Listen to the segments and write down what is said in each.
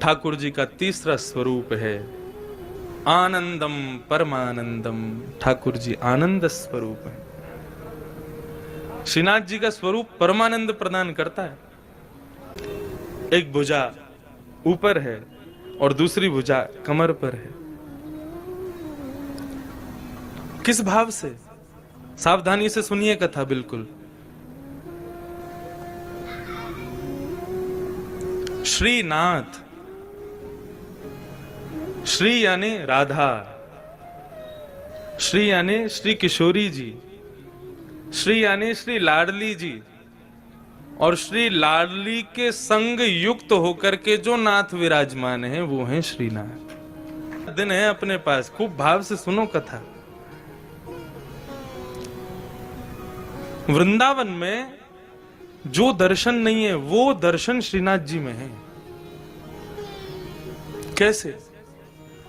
ठाकुर जी का तीसरा स्वरूप है आनंदम परमानंदम। ठाकुर जी आनंद स्वरूप है। श्रीनाथ जी का स्वरूप परमानंद प्रदान करता है। एक भुजा ऊपर है और दूसरी भुजा कमर पर है। किस भाव से? सावधानी से सुनिए कथा बिल्कुल। श्रीनाथ, श्री यानी राधा, श्री यानी श्री किशोरी जी, श्री यानी श्री लाडली जी, और श्री लाडली के संग युक्त होकर के जो नाथ विराजमान है वो है श्रीनाथ। दिन है अपने पास, खूब भाव से सुनो कथा। वृंदावन में जो दर्शन नहीं है वो दर्शन श्रीनाथ जी में है। कैसे?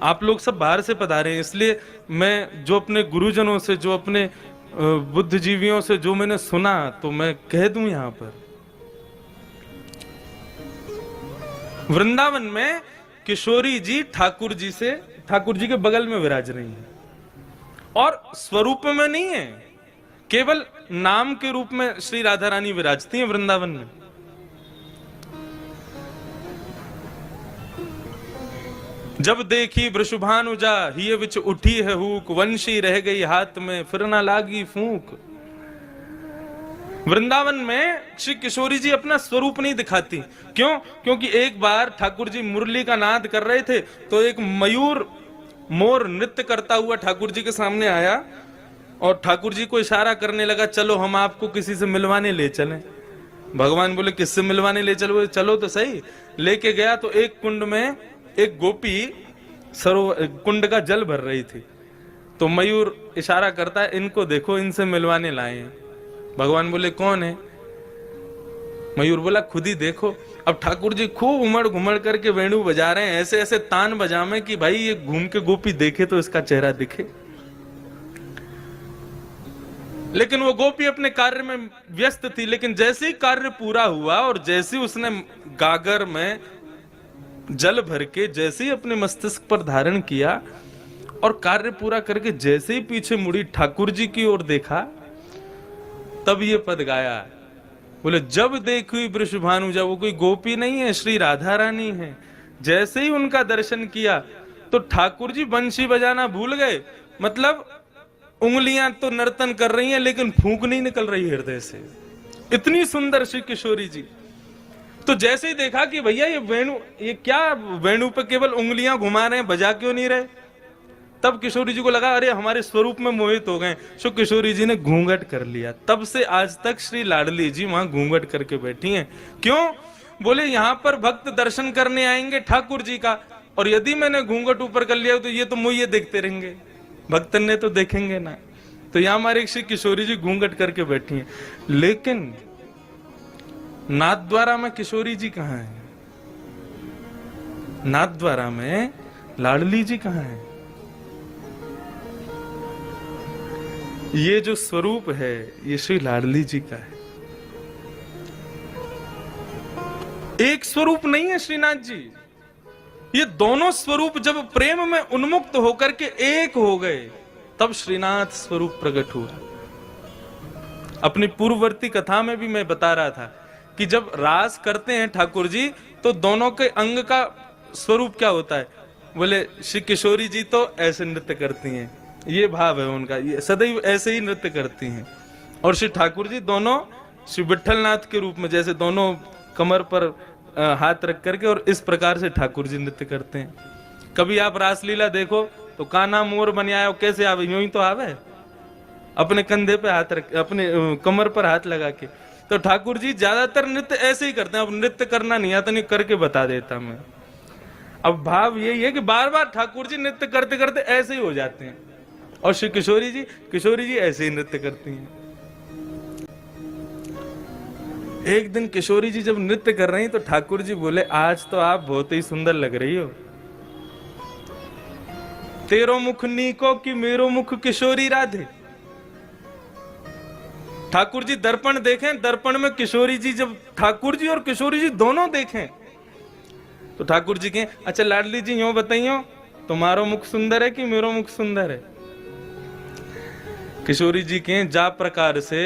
आप लोग सब बाहर से पधारे हैं, इसलिए मैं जो अपने गुरुजनों से, जो अपने बुद्धिजीवियों से जो मैंने सुना तो मैं कह दूं यहां पर। वृंदावन में किशोरी जी ठाकुर जी के बगल में विराज रही हैं और स्वरूप में नहीं है, केवल नाम के रूप में श्री राधा रानी विराजती हैं वृंदावन में। जब देखी वृषभानुजा हिय विच उठी है हुक, वंशी रह गई हाथ में फिर ना लागी फूंक। वृंदावन में श्री किशोरी जी अपना स्वरूप नहीं दिखाती। क्यों? क्योंकि एक बार ठाकुर जी मुरली का नाद कर रहे थे तो एक मयूर मोर नृत्य करता हुआ ठाकुर जी के सामने आया और ठाकुर जी को इशारा करने लगा, चलो हम आपको किसी से मिलवाने ले चलें। भगवान बोले किससे मिलवाने ले चलो? चलो तो सही। लेके गया तो एक कुंड में एक गोपी सरोवर कुंड का जल भर रही थी। तो मयूर इशारा करता है, इनको देखो, इनसे मिलवाने लाए हैं। भगवान बोले कौन है? मयूर बोला खुद ही देखो। अब ठाकुर जी खूब उमड़ घुमड़ करके वेणु बजा रहे हैं, ऐसे ऐसे तान बजामे कि भाई ये घूम के गोपी देखे तो इसका चेहरा दिखे। लेकिन वो गोपी अपने कार्य में व्यस्त थी। लेकिन जैसे ही कार्य पूरा हुआ और जैसे ही उसने गागर में जल भर के जैसे ही अपने मस्तिष्क पर धारण किया और कार्य पूरा करके जैसे ही पीछे मुड़ी ठाकुर जी की ओर देखा, तब ये पद गाया। बोले जब देखी वृषभानुजा, वो कोई गोपी नहीं है, श्री राधा रानी है। जैसे ही उनका दर्शन किया तो ठाकुर जी बंशी बजाना भूल गए। मतलब उंगलियां तो नर्तन कर रही हैं लेकिन फूंक नहीं निकल रही हृदय से। इतनी सुंदर श्री किशोरी जी। तो जैसे ही देखा कि भैया ये वेणु, ये क्या वेणु पे केवल उंगलियां घुमा रहे हैं, बजा क्यों नहीं रहे? तब किशोरी जी को लगा अरे हमारे स्वरूप में मोहित हो गए। सो किशोरी जी ने घूंघट कर लिया। तब से आज तक श्री लाडली जी वहां घूंघट करके बैठी हैं। क्यों? बोले यहाँ पर भक्त दर्शन करने आएंगे ठाकुर जी का, और यदि मैंने घूंघट ऊपर कर लिया तो ये तो मुझे देखते रहेंगे, भक्तन ने तो देखेंगे ना। तो यहाँ हमारे श्री किशोरी जी घूंघट करके बैठी हैं। लेकिन नाथद्वारा में किशोरी जी कहाँ है? नाथद्वारा में लाडली जी कहाँ है? ये जो स्वरूप है ये श्री लाडली जी का है। एक स्वरूप नहीं है श्रीनाथ जी। ये दोनों स्वरूप जब प्रेम में उन्मुक्त होकर के एक हो गए तब श्रीनाथ स्वरूप प्रकट हुआ। अपनी पूर्ववर्ती कथा में भी मैं बता रहा था कि जब रास करते हैं ठाकुर जी तो दोनों के अंग का स्वरूप क्या होता है? बोले श्री किशोरी जी तो ऐसे नृत्य करती हैं, ये भाव है उनका, ये सदैव ऐसे ही नृत्य करती हैं। और श्री ठाकुर जी दोनों श्री विठलनाथ के रूप में जैसे दोनों कमर पर हाथ रख करके और इस प्रकार से ठाकुर जी नृत्य करते हैं। कभी आप रासलीला देखो तो कान्हा मोर बन आया, कैसे आवे? यूं ही तो आवे, अपने कंधे पे हाथ रख, अपने कमर पर हाथ लगा के। तो ठाकुर जी ज्यादातर नृत्य ऐसे ही करते हैं। अब नृत्य करना नहीं आता, नहीं करके बता देता मैं। अब भाव यही है कि बार बार ठाकुर जी नृत्य करते करते ऐसे ही हो जाते हैं, और श्री किशोरी जी ऐसे ही नृत्य करती हैं। एक दिन किशोरी जी जब नृत्य कर रही तो ठाकुर जी बोले आज तो आप बहुत ही सुंदर लग रही हो। तेरो मुख नीको कि मेरो मुख किशोरी राधे। ठाकुर जी दर्पण देखें, दर्पण में किशोरी जी, जब ठाकुर जी और किशोरी जी दोनों देखें तो ठाकुर जी कहें, अच्छा लाडली जी यूं बताइयो, तुम्हारो मुख सुंदर है कि मेरो मुख सुंदर है? किशोरी जी कहें, जा प्रकार से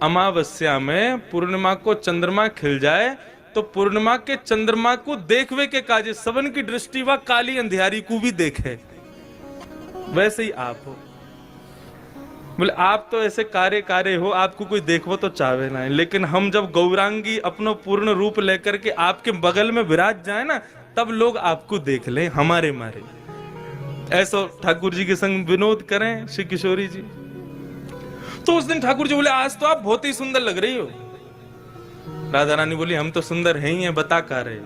अमावस्या में पूर्णिमा को चंद्रमा खिल जाए तो पूर्णिमा के चंद्रमा को देखवे के काजे सबन की दृष्टि व काली अंधियारी को भी देखे, वैसे ही आप हो। बोले आप तो ऐसे कार्य हो, आपको कोई देखो तो चाहे ना है, लेकिन हम जब गौरांगी अपनो पूर्ण रूप लेकर के आपके बगल में विराज जाए ना, तब लोग आपको देख ले हमारे मारे। ऐसा ठाकुर जी के संग विनोद करें श्री किशोरी जी। तो उस दिन ठाकुर जी बोले, आज तो आप बहुत ही सुंदर लग रही हो। राधा रानी बोली, हम तो सुंदर हैं ही हैं, बता का रहे।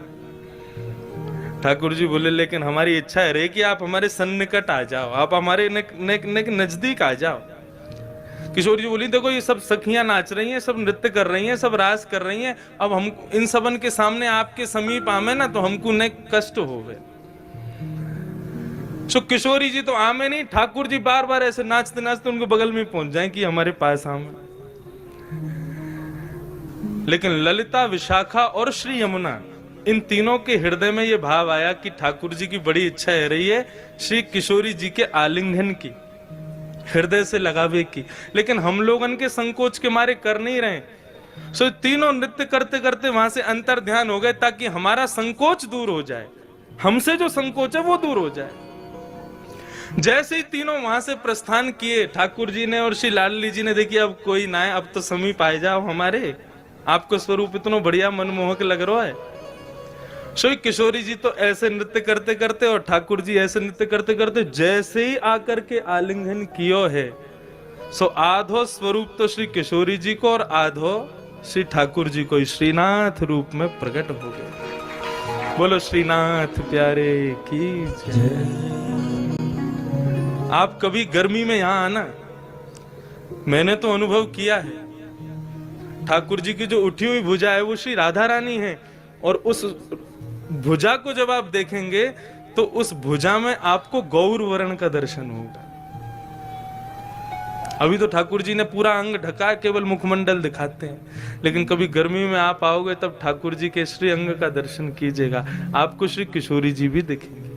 ठाकुर जी बोले, लेकिन हमारी इच्छा है रे कि आप हमारे सन्निकट आ जाओ, आप हमारे नजदीक आ जाओ। किशोर जी बोली, देखो ये सब सखियां नाच रही हैं, सब नृत्य कर रही हैं, सब रास कर रही हैं, अब हम इन सबन के सामने आपके समीप आमे ना तो हमको न कष्ट होवे। तो किशोरी जी तो आमे नहीं, ठाकुर जी बार बार ऐसे नाचते नाचते उनके बगल में पहुंच जाएं कि हमारे पास आमे। लेकिन ललिता, विशाखा और श्री यमुना, इन तीनों के हृदय में यह भाव आया कि ठाकुर जी की बड़ी इच्छा है रही है श्री किशोरी जी के आलिंगन की, हृदय से लगावे की, लेकिन हम लोग उनके संकोच के मारे कर नहीं रहे। सो तीनों नृत्य करते करते वहां से अंतर ध्यान हो गए ताकि हमारा संकोच दूर हो जाए, हमसे जो संकोच है वो दूर हो जाए। जैसे ही तीनों वहां से प्रस्थान किए, ठाकुर जी ने और श्री लाडली जी ने देखी अब कोई ना है, अब तो समीप आ जाओ हमारे, आपको स्वरूप इतना बढ़िया मनमोहक लग रहा है। सो किशोरी जी तो ऐसे नृत्य करते करते और ठाकुर जी ऐसे नृत्य करते करते जैसे ही आकर के आलिंगन कियो है, सो आधो स्वरूप तो श्री किशोरी जी को और आधो श्री ठाकुर जी को श्रीनाथ रूप में प्रकट हो गए। बोलो श्रीनाथ प्यारे की जय। आप कभी गर्मी में यहां आना, मैंने तो अनुभव किया है, ठाकुर जी की जो उठी हुई भुजा है वो श्री राधा रानी है, और उस भुजा को जब आप देखेंगे तो उस भुजा में आपको गौर वर्ण का दर्शन होगा। अभी तो ठाकुर जी ने पूरा अंग ढका, केवल मुखमंडल दिखाते हैं, लेकिन कभी गर्मी में आप आओगे तब ठाकुर जी के श्री अंग का दर्शन कीजिएगा, आपको श्री किशोरी जी भी दिखेंगे।